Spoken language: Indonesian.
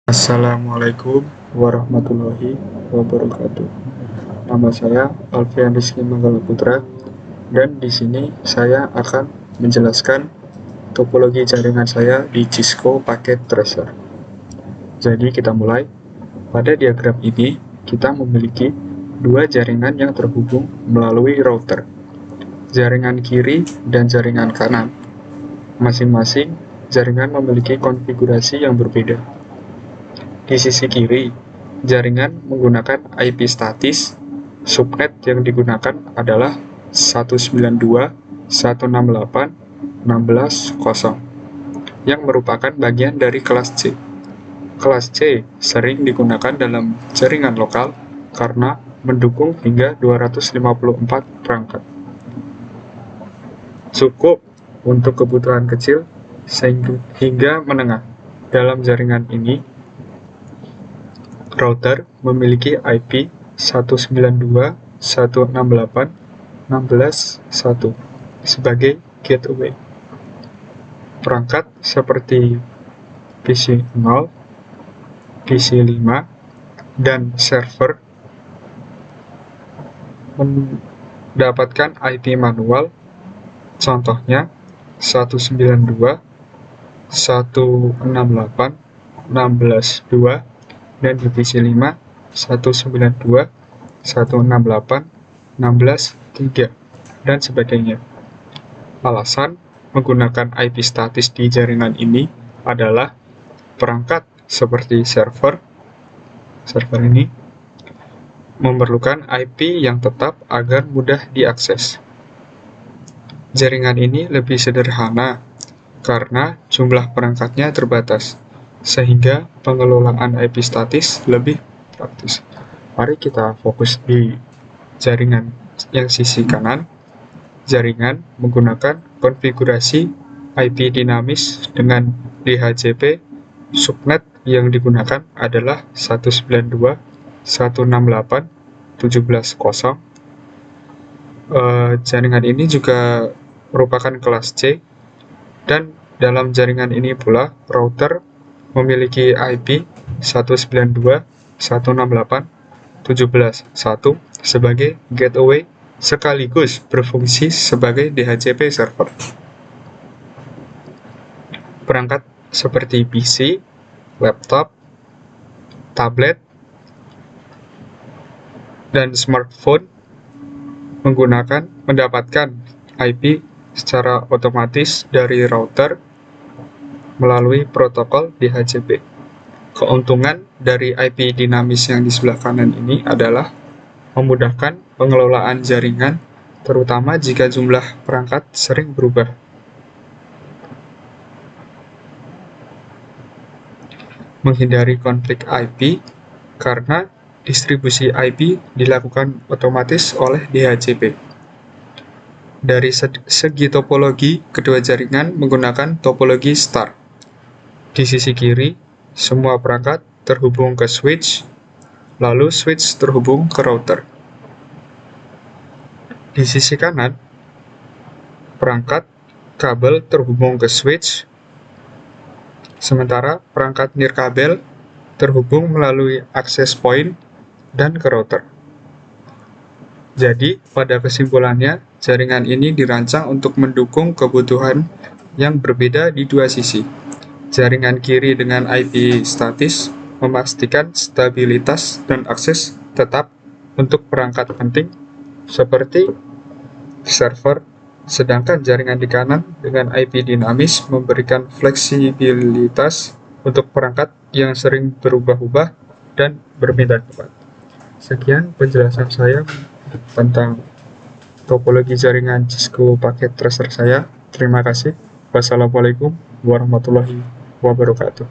Assalamualaikum warahmatullahi wabarakatuh. Nama saya Alfian Rizky Manggala Putra, dan di sini saya akan menjelaskan topologi jaringan saya di Cisco Packet Tracer. Jadi kita mulai. Pada diagram ini, kita memiliki dua jaringan yang terhubung melalui router. Jaringan kiri dan jaringan kanan. Masing-masing jaringan memiliki konfigurasi yang berbeda. Di sisi kiri, jaringan menggunakan IP statis. Subnet yang digunakan adalah 192.168.16.0 yang merupakan bagian dari kelas C. Kelas C sering digunakan dalam jaringan lokal karena mendukung hingga 254 perangkat. Cukup untuk kebutuhan kecil hingga menengah. Dalam jaringan ini, router memiliki IP 192.168.16.1 sebagai gateway. Perangkat seperti PC 0, PC 5, dan server mendapatkan IP manual, contohnya 192.168.16.2 dan di PC 5 192.168.16.3 dan sebagainya. Alasan menggunakan IP statis di jaringan ini adalah perangkat seperti server ini memerlukan IP yang tetap agar mudah diakses. Jaringan ini lebih sederhana karena jumlah perangkatnya terbatas, sehingga pengelolaan IP statis lebih praktis. Mari kita fokus di jaringan yang sisi kanan. Jaringan menggunakan konfigurasi IP dinamis dengan DHCP. Subnet yang digunakan adalah 192.168.17.0. Jaringan ini juga merupakan kelas C, dan dalam jaringan ini pula router memiliki IP 192.168.17.1 sebagai gateway sekaligus berfungsi sebagai DHCP server. Perangkat seperti PC, laptop, tablet, dan smartphone mendapatkan IP secara otomatis dari router melalui protokol DHCP. Keuntungan dari IP dinamis yang di sebelah kanan ini adalah memudahkan pengelolaan jaringan, terutama jika jumlah perangkat sering berubah. Menghindari konflik IP karena distribusi IP dilakukan otomatis oleh DHCP. Dari segi topologi, kedua jaringan menggunakan topologi star. Di sisi kiri, semua perangkat terhubung ke switch, lalu switch terhubung ke router. Di sisi kanan, perangkat kabel terhubung ke switch, sementara perangkat nirkabel terhubung melalui access point dan ke router. Jadi, pada kesimpulannya, jaringan ini dirancang untuk mendukung kebutuhan yang berbeda di dua sisi. Jaringan kiri dengan IP statis memastikan stabilitas dan akses tetap untuk perangkat penting seperti server, sedangkan jaringan di kanan dengan IP dinamis memberikan fleksibilitas untuk perangkat yang sering berubah-ubah dan berpindah tempat. Sekian penjelasan saya tentang topologi jaringan Cisco Packet Tracer saya. Terima kasih. Wassalamualaikum warahmatullahi wabarakatuh.